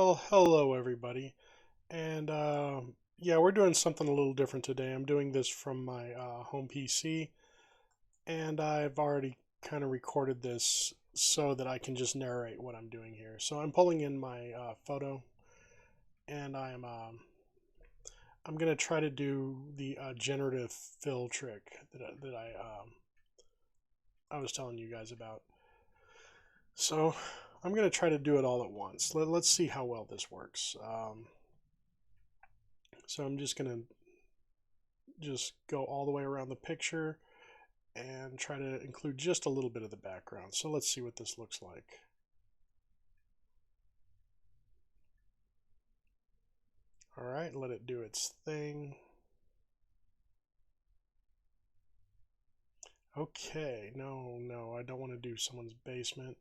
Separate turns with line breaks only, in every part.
Well, hello everybody, and yeah, we're doing something a little different today. I'm doing this from my home PC, and I've already kind of recorded this so that I can just narrate what I'm doing here. So I'm pulling in my photo, and I'm gonna try to do the generative fill trick that I was telling you guys about. So I'm gonna try to do it all at once. Let's see how well this works. So I'm just gonna go all the way around the picture and try to include just a little bit of the background. So let's see what this looks like. All right, let it do its thing. Okay, no, I don't want to do someone's basement.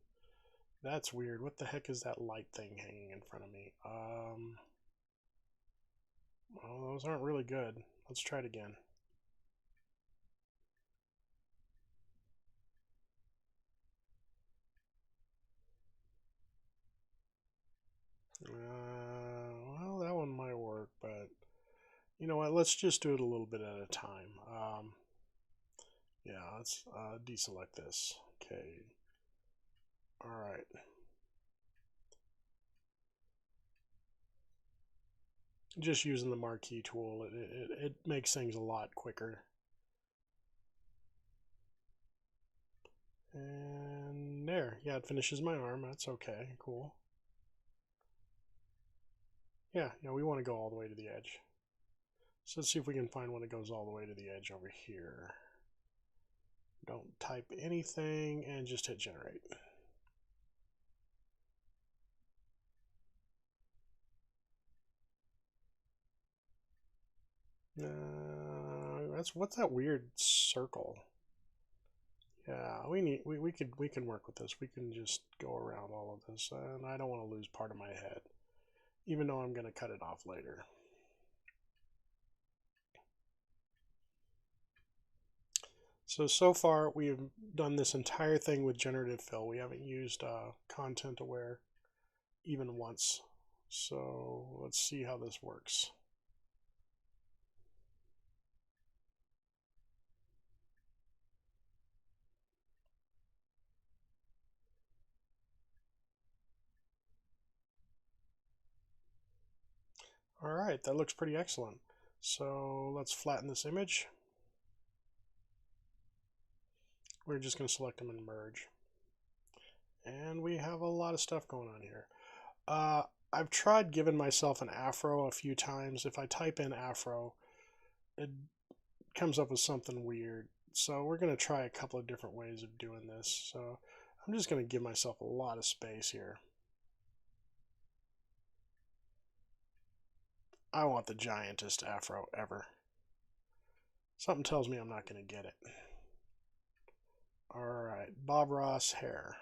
That's weird. What the heck is that light thing hanging in front of me? Well, those aren't really good. Let's try it again. Well, that one might work, but you know what? Let's just do it a little bit at a time. Yeah, let's deselect this. Okay. All right. Just using the marquee tool, it makes things a lot quicker. And there, yeah, it finishes my arm. That's okay, cool. Yeah, we want to go all the way to the edge. So let's see if we can find one that goes all the way to the edge over here. Don't type anything and just hit generate. What's that weird circle? Yeah, we can work with this. We can just go around all of this, and I don't want to lose part of my head, even though I'm going to cut it off later. So far we've done this entire thing with generative fill. We haven't used content aware even once. So let's see how this works. All right, that looks pretty excellent. So let's flatten this image. We're just going to select them and merge. And we have a lot of stuff going on here. I've tried giving myself an afro a few times. If I type in afro, it comes up with something weird. So we're going to try a couple of different ways of doing this. So I'm just going to give myself a lot of space here. I want the giantest afro ever. Something tells me I'm not going to get it. Alright, Bob Ross hair.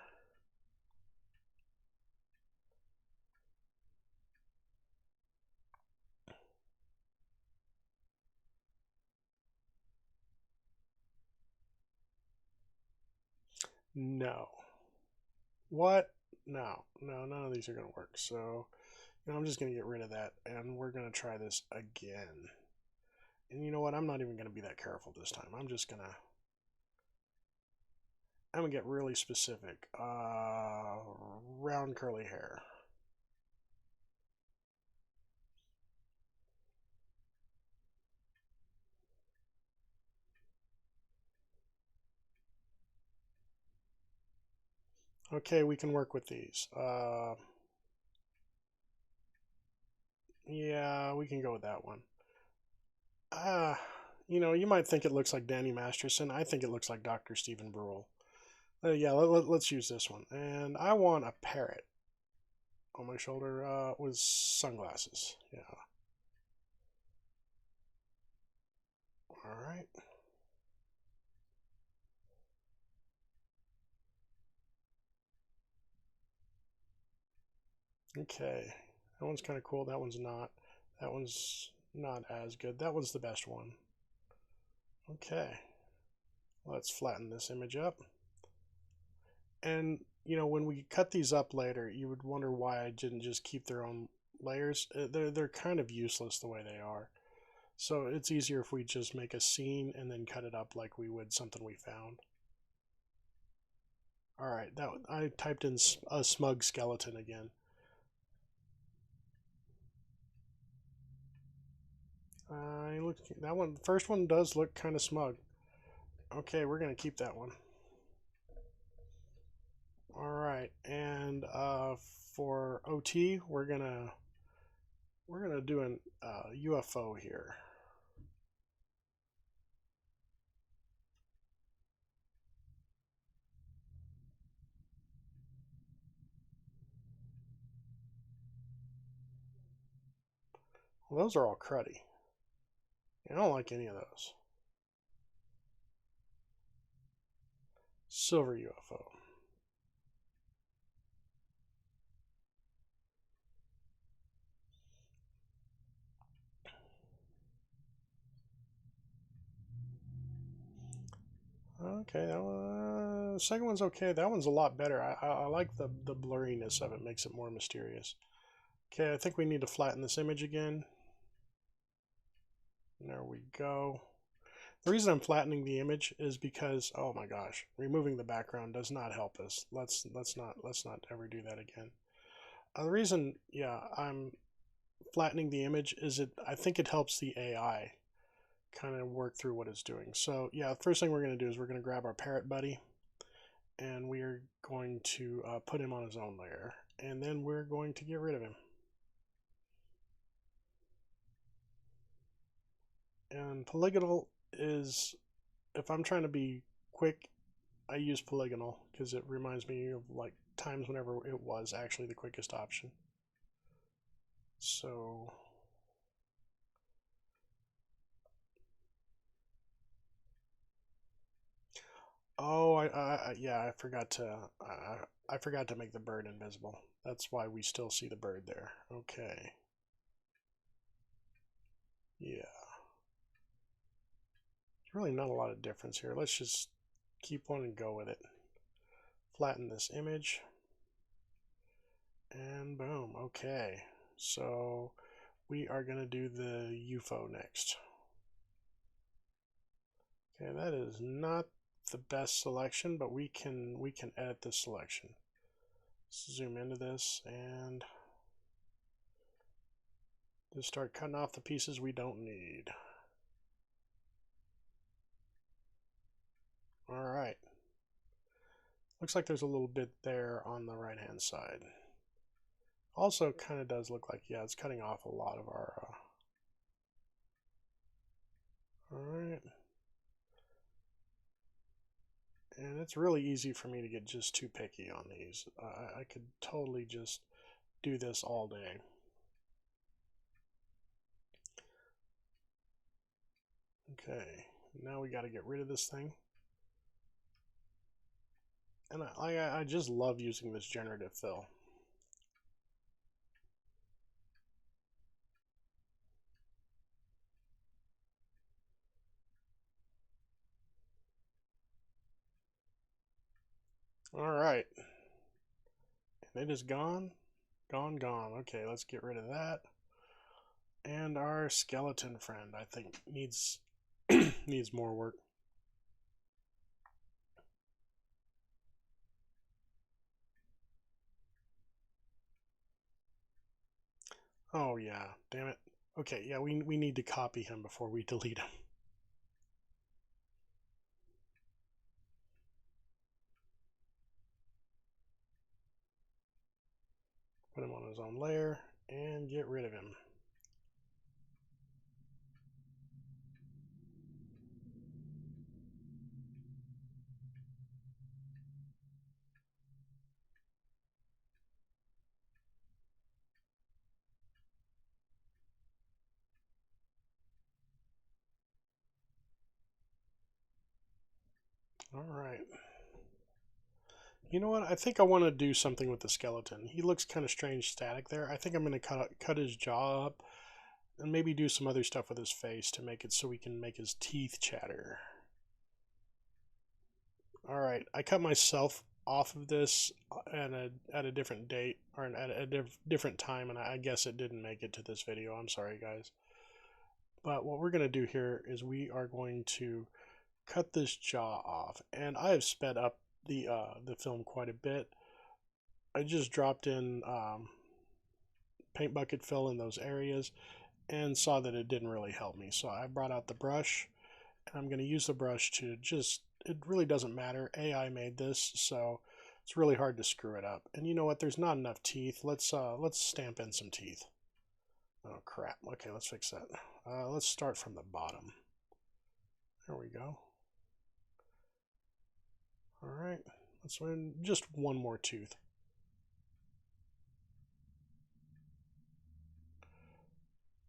No. What? No, none of these are going to work. So, I'm just going to get rid of that, and we're going to try this again. And you know what? I'm not even going to be that careful this time. I'm gonna get really specific. Round curly hair. Okay, we can work with these. Yeah, we can go with that one. Ah, you might think it looks like Danny Masterson. I think it looks like Dr. Stephen Brule. Yeah, let's use this one. And I want a parrot on my shoulder with sunglasses. Yeah. All right. Okay. That one's kind of cool. That one's not. That one's not as good. That one's the best one. Okay. Let's flatten this image up. And you know, when we cut these up later, you would wonder why I didn't just keep their own layers. They're kind of useless the way they are. So it's easier if we just make a scene and then cut it up like we would something we found. All right, that I typed in a smug skeleton again. Look, that one, first one does look kind of smug. Okay, we're gonna keep that one. All right, and for OT, we're gonna do an UFO here. Well, those are all cruddy. I don't like any of those. Silver UFO. Okay, that one, the second one's okay. That one's a lot better. I like the blurriness of it. Makes it more mysterious. Okay, I think we need to flatten this image again. There we go. The reason I'm flattening the image is because, oh my gosh, removing the background does not help us. Let's not ever do that again. The reason, yeah, I'm flattening the image is I think it helps the AI kind of work through what it's doing. So yeah, the first thing we're going to do is we're going to grab our parrot buddy, and we are going to put him on his own layer, and then we're going to get rid of him. And polygonal is, if I'm trying to be quick, I use polygonal because it reminds me of like times whenever it was actually the quickest option. So oh, yeah, I forgot to make the bird invisible. That's why we still see the bird there. Okay. Yeah. There's really not a lot of difference here. Let's just keep one and go with it. Flatten this image. And boom. Okay. So we are going to do the UFO next. Okay, that is not the best selection, but we can edit this selection. Zoom into this and just start cutting off the pieces we don't need. All right. Looks like there's a little bit there on the right hand side. Also kind of does look like, yeah, it's cutting off a lot of our all right. And it's really easy for me to get just too picky on these. I could totally just do this all day. Okay, now we got to get rid of this thing. And I just love using this generative fill. All right. And it is gone. Gone, gone. Okay, let's get rid of that. And our skeleton friend, I think, needs needs more work. Oh yeah, damn it. Okay, yeah, we need to copy him before we delete him. Put him on his own layer and get rid of him. All right. You know what? I think I want to do something with the skeleton. He looks kind of strange static there. I think I'm going to cut his jaw up and maybe do some other stuff with his face to make it so we can make his teeth chatter. All right, I cut myself off of this at a different date or at a different time, and I guess it didn't make it to this video. I'm sorry, guys. But what we're going to do here is we are going to cut this jaw off, and I have sped up the film quite a bit. I just dropped in paint bucket fill in those areas and saw that it didn't really help me. So I brought out the brush, and I'm going to use the brush to just, it really doesn't matter. AI made this, so it's really hard to screw it up. And you know what? There's not enough teeth. Let's stamp in some teeth. Oh crap. Okay, let's fix that. Let's start from the bottom. There we go. All right. Let's win just one more tooth.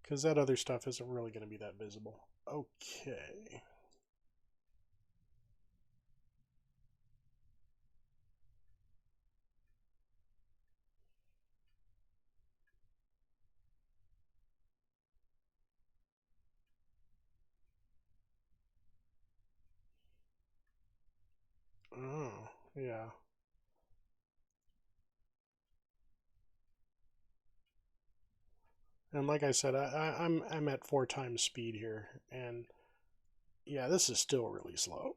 Because that other stuff isn't really going to be that visible. Okay. Oh, yeah. And like I said, I'm at 4 times speed here, and yeah, this is still really slow.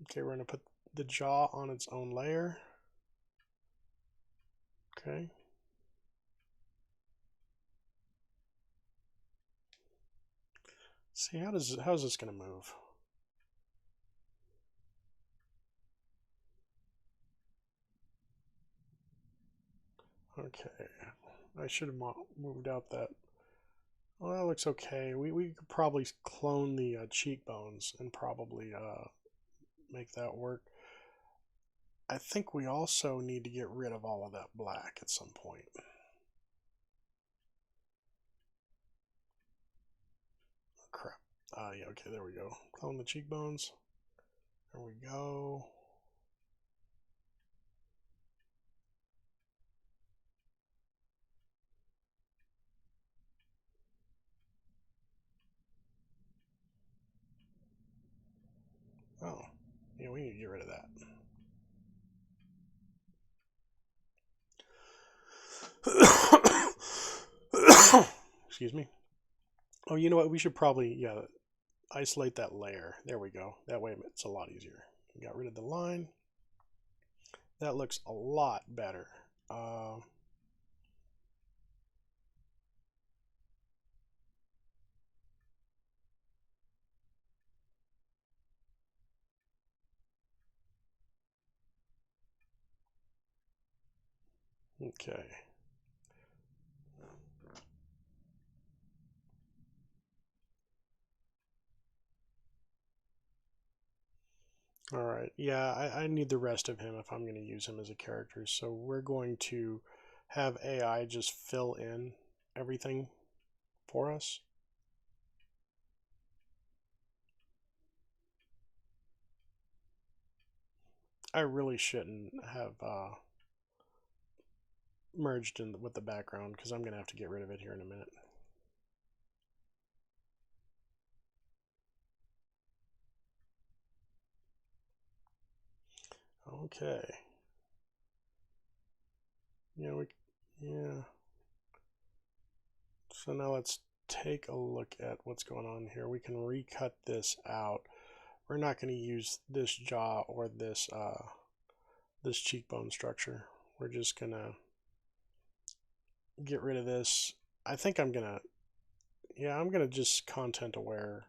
Okay, we're gonna put the jaw on its own layer. Okay. See, how's this gonna move? Okay, I should have moved out that. Well, that looks okay. We could probably clone the cheekbones and probably make that work. I think we also need to get rid of all of that black at some point. Oh, crap. Yeah, okay, there we go. Clone the cheekbones. There we go. Oh, yeah, we need to get rid of that. Excuse me. Oh, you know what? We should probably, yeah, isolate that layer. There we go. That way it's a lot easier. We got rid of the line. That looks a lot better. Okay. All right. Yeah, I need the rest of him if I'm going to use him as a character. So we're going to have AI just fill in everything for us. I really shouldn't have merged in with the background because I'm going to have to get rid of it here in a minute. Okay. Yeah. So now let's take a look at what's going on here. We can recut this out. We're not going to use this jaw or this cheekbone structure. We're just going to get rid of this. I think I'm going to, yeah, I'm going to just content aware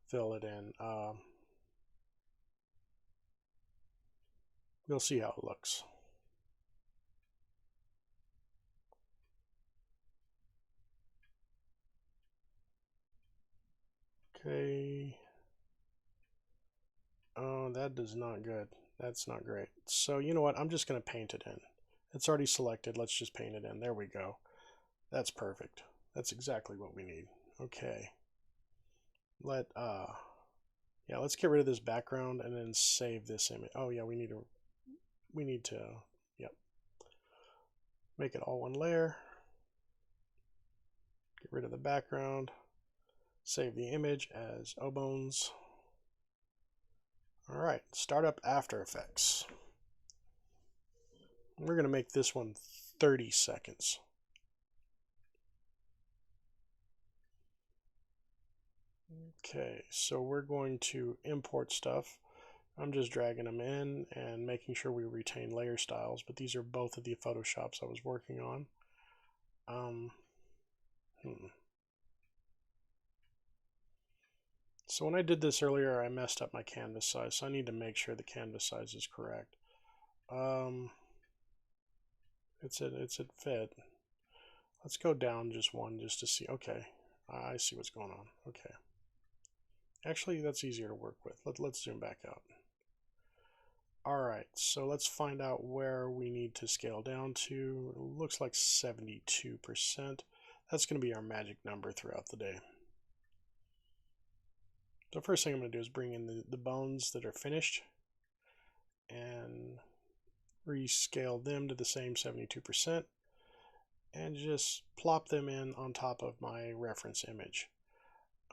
fill it in. We'll see how it looks. Okay. Oh, that is not good. That's not great. So you know what? I'm just going to paint it in. It's already selected. Let's just paint it in. There we go. That's perfect. That's exactly what we need. Okay. Yeah, let's get rid of this background and then save this image. Oh yeah, we need to, yep. Make it all one layer. Get rid of the background. Save the image as Obones. All right, start up After Effects. We're going to make this one 30 seconds. Okay, so we're going to import stuff. I'm just dragging them in and making sure we retain layer styles, but these are both of the Photoshops I was working on. So when I did this earlier, I messed up my canvas size, so I need to make sure the canvas size is correct. It's at fit. Let's go down just one just to see. Okay, I see what's going on. Okay. Actually, that's easier to work with. Let's zoom back out. Alright, so let's find out where we need to scale down to. It looks like 72%. That's going to be our magic number throughout the day. The first thing I'm going to do is bring in the bones that are finished and rescale them to the same 72% and just plop them in on top of my reference image.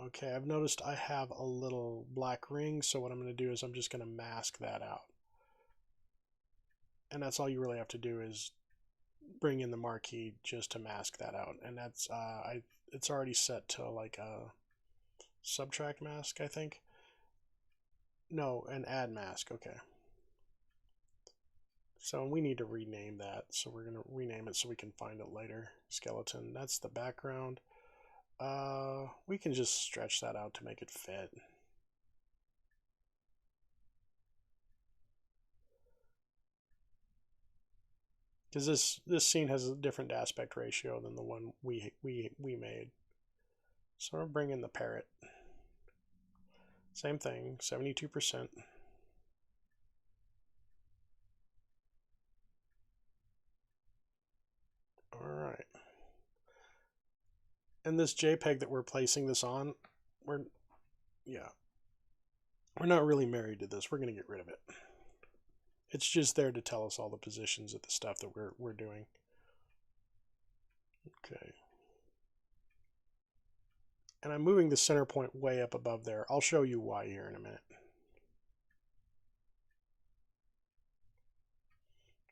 Okay, I've noticed I have a little black ring, so what I'm going to do is I'm just going to mask that out. And that's all you really have to do is bring in the marquee just to mask that out. And that's it's already set to like a subtract mask, I think. No, an add mask. Okay. So we need to rename that. So we're gonna rename it so we can find it later. Skeleton. That's the background. We can just stretch that out to make it fit. Because this scene has a different aspect ratio than the one we made. So we're bringing the parrot. Same thing, 72%. All right. And this JPEG that we're placing this on, we're not really married to this. We're going to get rid of it. It's just there to tell us all the positions of the stuff that we're doing. Okay. And I'm moving the center point way up above there. I'll show you why here in a minute.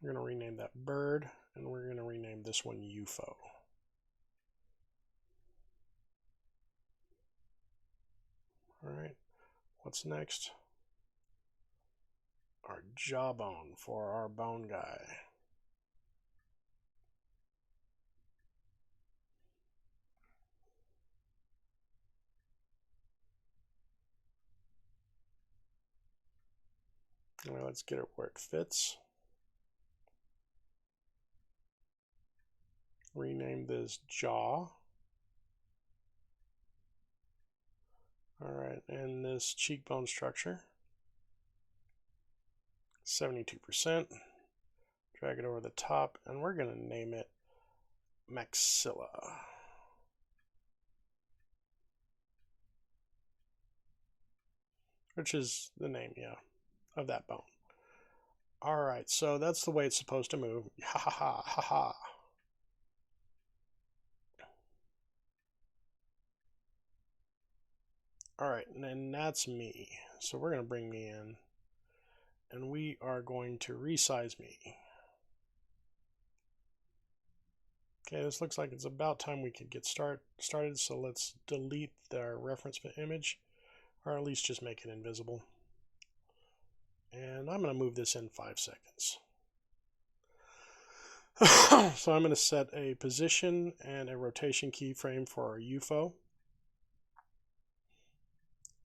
We're going to rename that bird, and we're going to rename this one UFO. All right. What's next? Our jawbone for our bone guy. All right, let's get it where it fits. Rename this jaw. All right, and this cheekbone structure, 72%. Drag it over the top, and we're going to name it maxilla. Which is the name, yeah, of that bone. All right, so that's the way it's supposed to move. Ha ha ha ha ha. All right, and then that's me. So we're going to bring me in, and we are going to resize me. Okay, this looks like it's about time we could get started, so let's delete our reference image, or at least just make it invisible. And I'm going to move this in 5 seconds. So I'm going to set a position and a rotation keyframe for our UFO.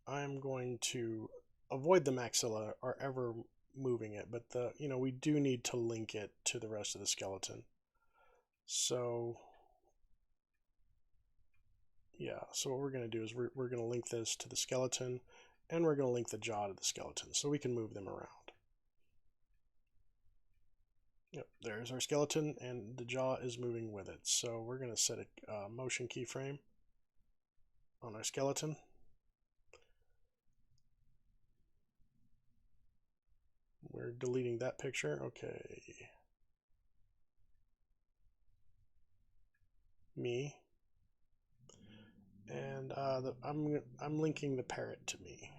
I'm going to avoid the maxilla or ever moving it, but we do need to link it to the rest of the skeleton. So yeah, so what we're going to do is we're going to link this to the skeleton, and we're going to link the jaw to the skeleton so we can move them around. Yep, there's our skeleton, and the jaw is moving with it. So we're going to set a motion keyframe on our skeleton. We're deleting that picture. Okay. Me. And I'm linking the parrot to me.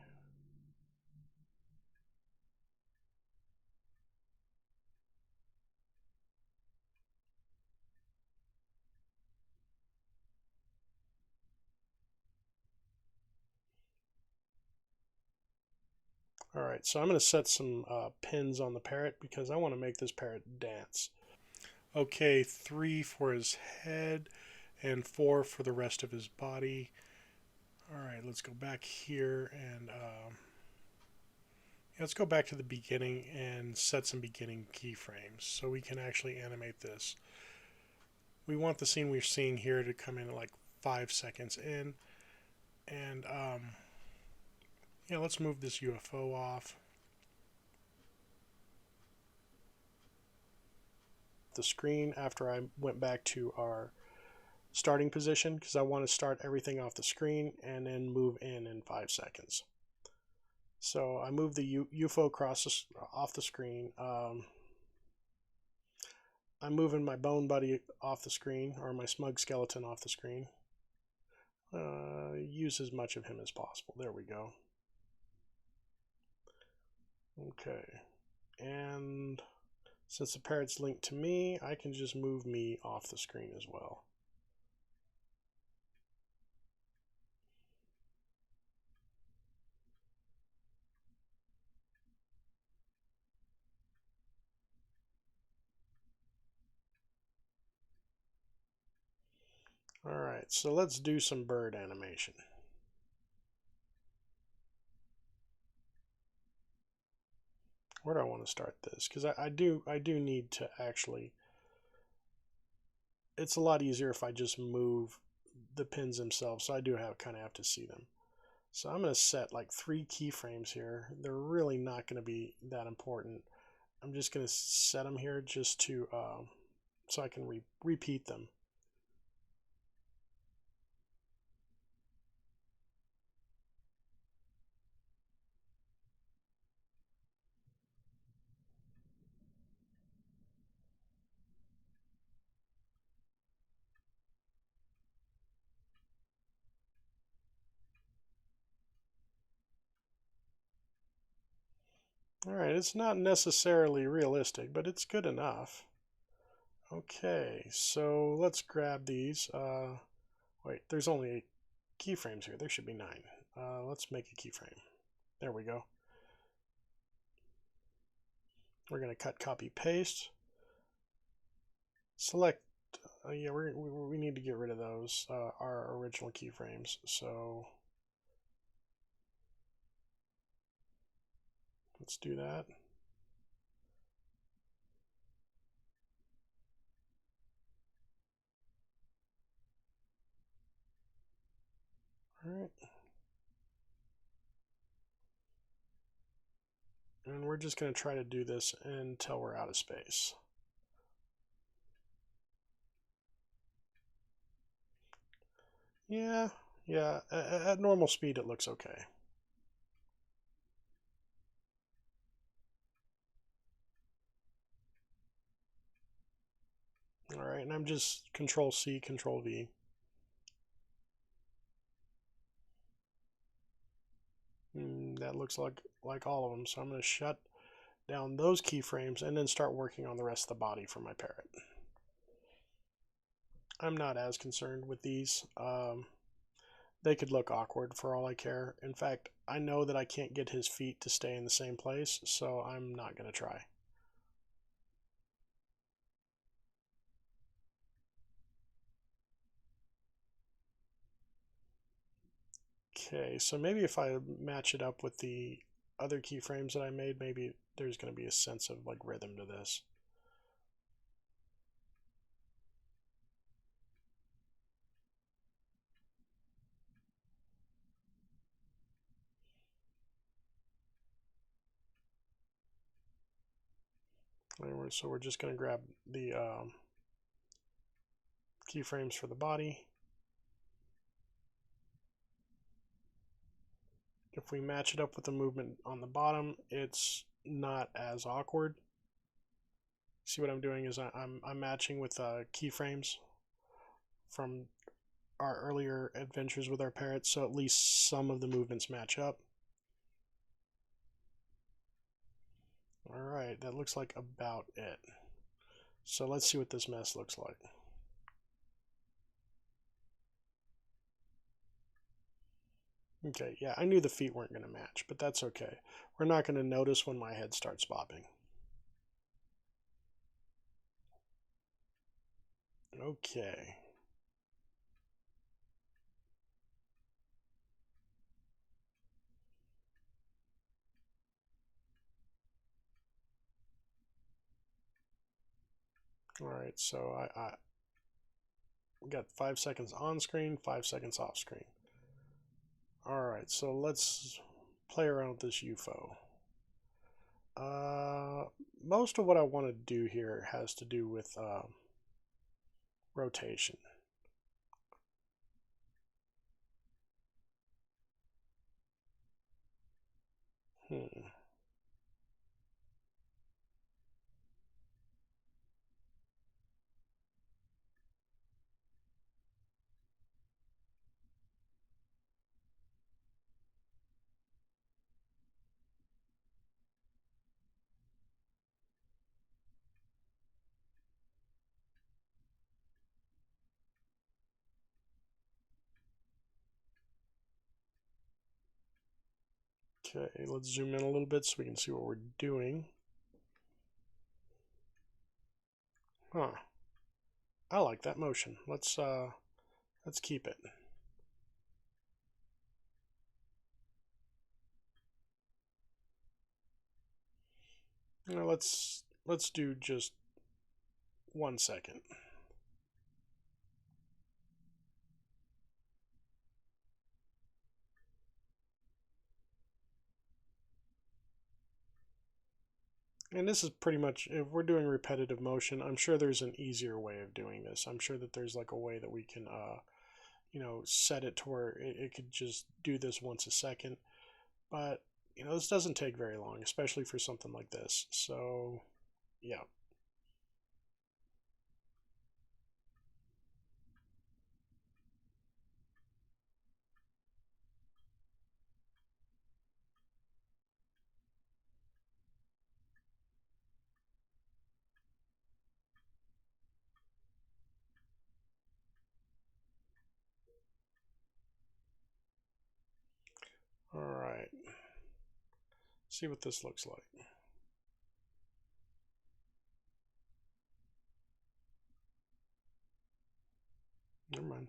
Alright, so I'm going to set some pins on the parrot because I want to make this parrot dance. Okay, 3 for his head and 4 for the rest of his body. Alright, let's go back here and let's go back to the beginning and set some beginning keyframes so we can actually animate this. We want the scene we're seeing here to come in at like 5 seconds in. And yeah, let's move this UFO off the screen after I went back to our starting position because I want to start everything off the screen and then move in 5 seconds. So I moved the UFO off the screen. I'm moving my bone buddy off the screen, or my smug skeleton off the screen. Use as much of him as possible. There we go. Okay. And since the parrot's linked to me, I can just move me off the screen as well. Alright, so let's do some bird animation. Where do I want to start this? Because I do need to actually... It's a lot easier if I just move the pins themselves, so I do kind of have to see them. So I'm going to set like 3 keyframes here. They're really not going to be that important. I'm just going to set them here just to so I can repeat them. Alright, it's not necessarily realistic, but it's good enough. Okay, so let's grab these. Wait, there's only 8 keyframes here. There should be 9. Let's make a keyframe. There we go. We're going to cut, copy, paste. Select. Yeah, we need to get rid of those, our original keyframes. So let's do that. All right. And we're just going to try to do this until we're out of space. Yeah, at normal speed it looks okay. All right, and I'm just Control C, Control V. That looks like all of them. So I'm going to shut down those keyframes and then start working on the rest of the body for my parrot. I'm not as concerned with these. They could look awkward for all I care. In fact, I know that I can't get his feet to stay in the same place, so I'm not going to try. Okay, so maybe if I match it up with the other keyframes that I made, maybe there's going to be a sense of like rhythm to this. So we're just going to grab the keyframes for the body. If we match it up with the movement on the bottom, it's not as awkward. See what I'm doing is I'm matching with keyframes from our earlier adventures with our parrots, so at least some of the movements match up. Alright, that looks like about it. So let's see what this mess looks like. Okay, yeah, I knew the feet weren't going to match, but that's okay. We're not going to notice when my head starts bobbing. Okay. All right, so I got 5 seconds on screen, 5 seconds off screen. All right, so let's play around with this UFO. Uh, Most of what I want to do here has to do with rotation. Hmm. Okay, let's zoom in a little bit so we can see what we're doing. Huh. I like that motion. Let's keep it. Now let's do just 1 second. And this is pretty much, if we're doing repetitive motion, I'm sure there's an easier way of doing this. I'm sure that there's like a way that we can, set it to where it could just do this once a second. But, this doesn't take very long, especially for something like this. So, yeah. All right. See what this looks like. Never mind.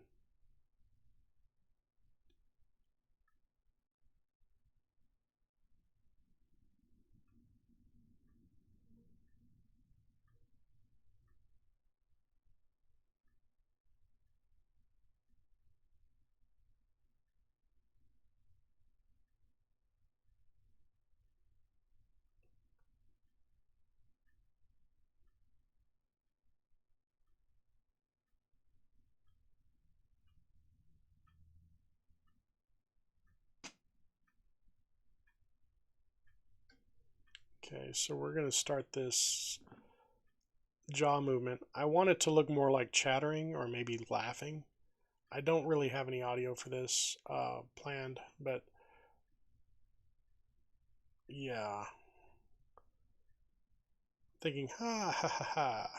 Okay, so we're going to start this jaw movement. I want it to look more like chattering or maybe laughing. I don't really have any audio for this planned, but yeah. Thinking, ha ha ha ha.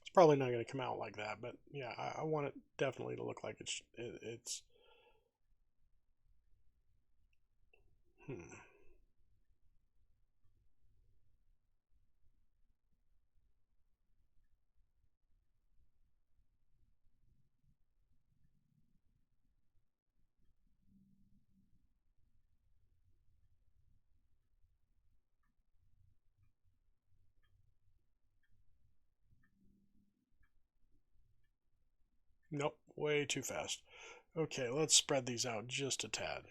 It's probably not going to come out like that, but yeah, I want it definitely to look like it's. Hmm. Nope, way too fast. Okay, let's spread these out just a tad.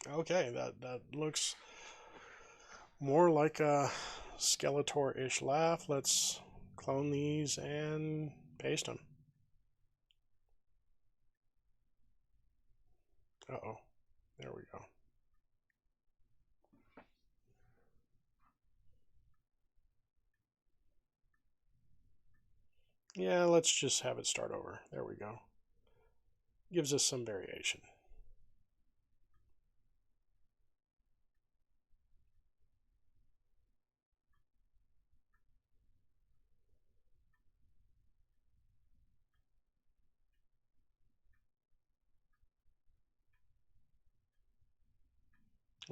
Okay, that looks more like a Skeletor-ish laugh. Let's clone these and paste them. Uh-oh. There we go. Yeah, let's just have it start over. There we go. Gives us some variation.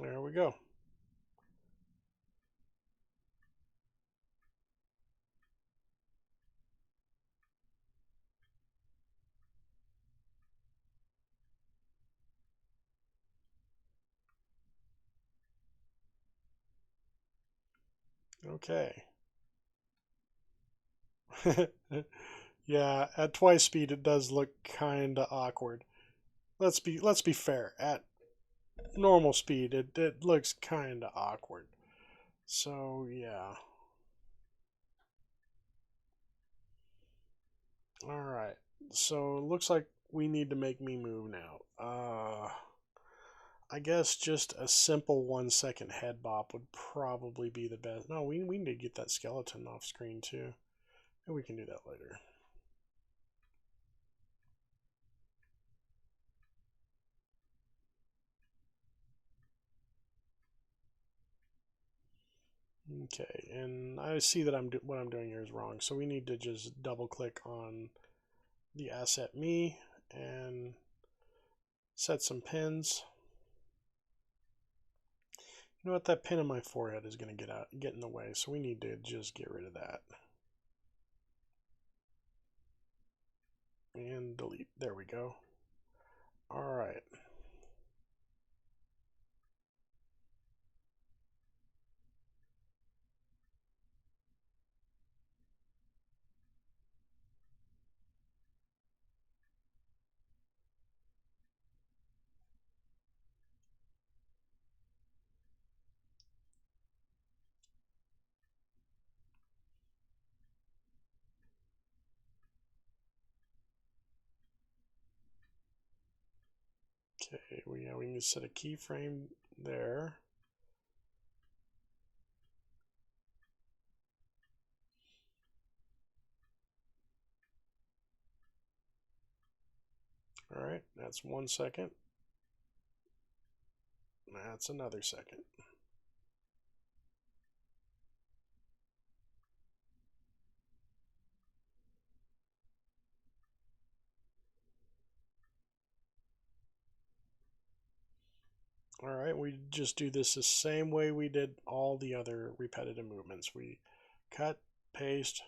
There we go. Okay. Yeah, at twice speed it does look kinda awkward. Let's be fair. At normal speed it looks kinda awkward. So yeah. Alright. So it looks like we need to make me move now. I guess just a simple 1 second head bop would probably be the best. No, we need to get that skeleton off screen too. And we can do that later. Okay, and I see that what I'm doing here is wrong, so we need to just double click on the asset me and set some pins. You know what? That pin in my forehead is going to get in the way, so we need to just get rid of that. And delete. There we go. All right. Okay, we can set a keyframe there. All right, that's 1 second. That's another second. All right, we just do this the same way we did all the other repetitive movements. We cut, paste,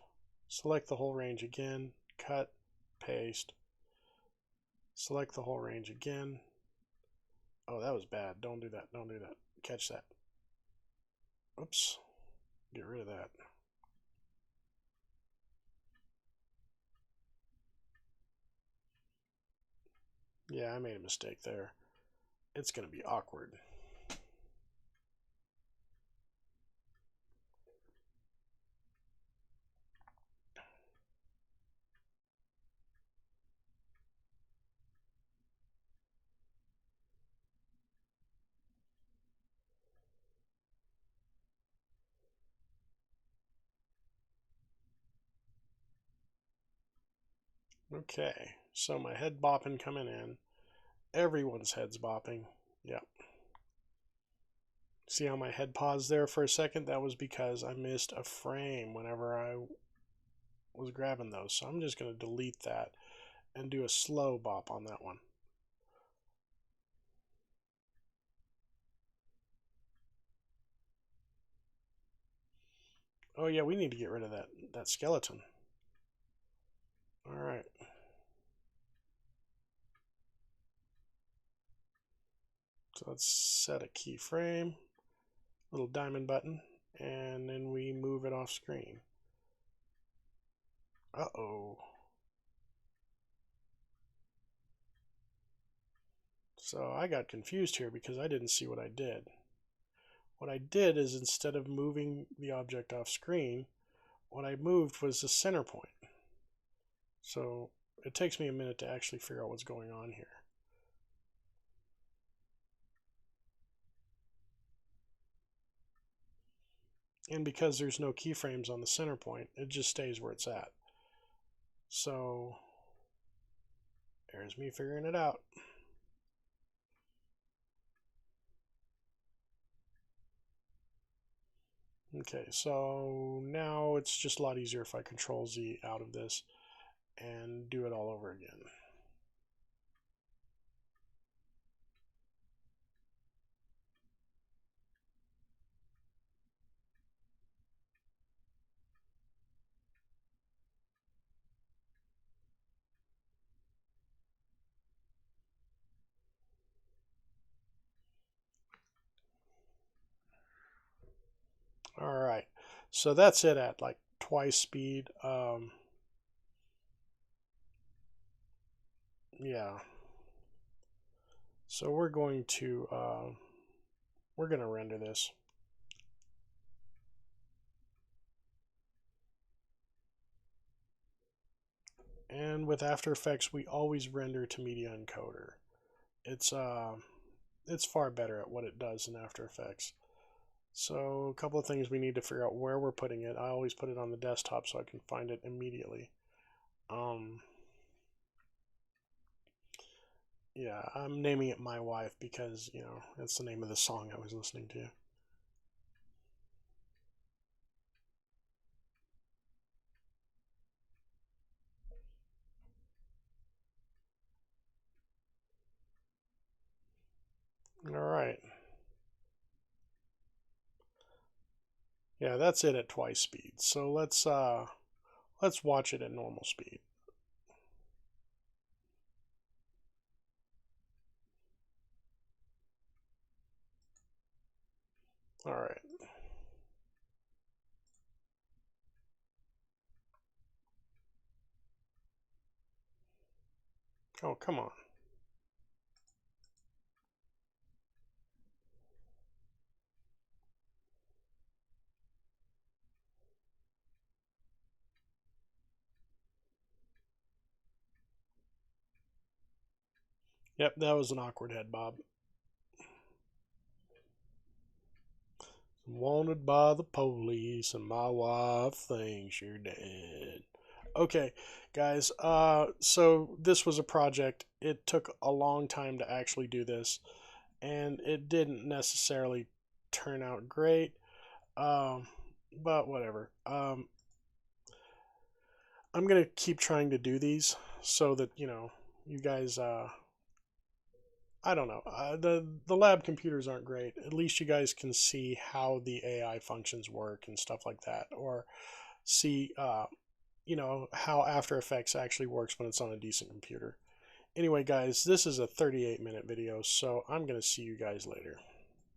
select the whole range again, cut, paste, select the whole range again. Oh, that was bad. Don't do that. Don't do that. Catch that. Oops. Get rid of that. Yeah, I made a mistake there. It's going to be awkward. Okay, so my head bopping coming in. Everyone's head's bopping. Yep. See how my head paused there for a second? That was because I missed a frame whenever I was grabbing those. So I'm just going to delete that and do a slow bop on that one. Oh yeah, we need to get rid of that skeleton. All right. So let's set a keyframe, little diamond button, and then we move it off screen. Uh-oh. So I got confused here because I didn't see what I did. What I did is instead of moving the object off screen, what I moved was the center point. So it takes me a minute to actually figure out what's going on here. And because there's no keyframes on the center point, it just stays where it's at. So there's me figuring it out. Okay, so now it's just a lot easier if I Control Z out of this and do it all over again. So that's it at like twice speed. Yeah. So we're going to render this. And with After Effects, we always render to Media Encoder. It's it's far better at what it does in After Effects. So a couple of things we need to figure out where we're putting it. I always put it on the desktop so I can find it immediately. Yeah, I'm naming it My Wife because, you know, that's the name of the song I was listening to. All right. Yeah, that's it at twice speed. So let's watch it at normal speed. All right. Oh, come on. Yep, that was an awkward head bob. Wanted by the police, and my wife thinks you're dead. Okay, guys. So this was a project. It took a long time to actually do this, and it didn't necessarily turn out great. Um, but whatever. I'm gonna keep trying to do these so that you guys. I don't know. The lab computers aren't great. At least you guys can see how the AI functions work and stuff like that, or see how After Effects actually works when it's on a decent computer. Anyway, guys, this is a 38-minute video, so I'm gonna see you guys later.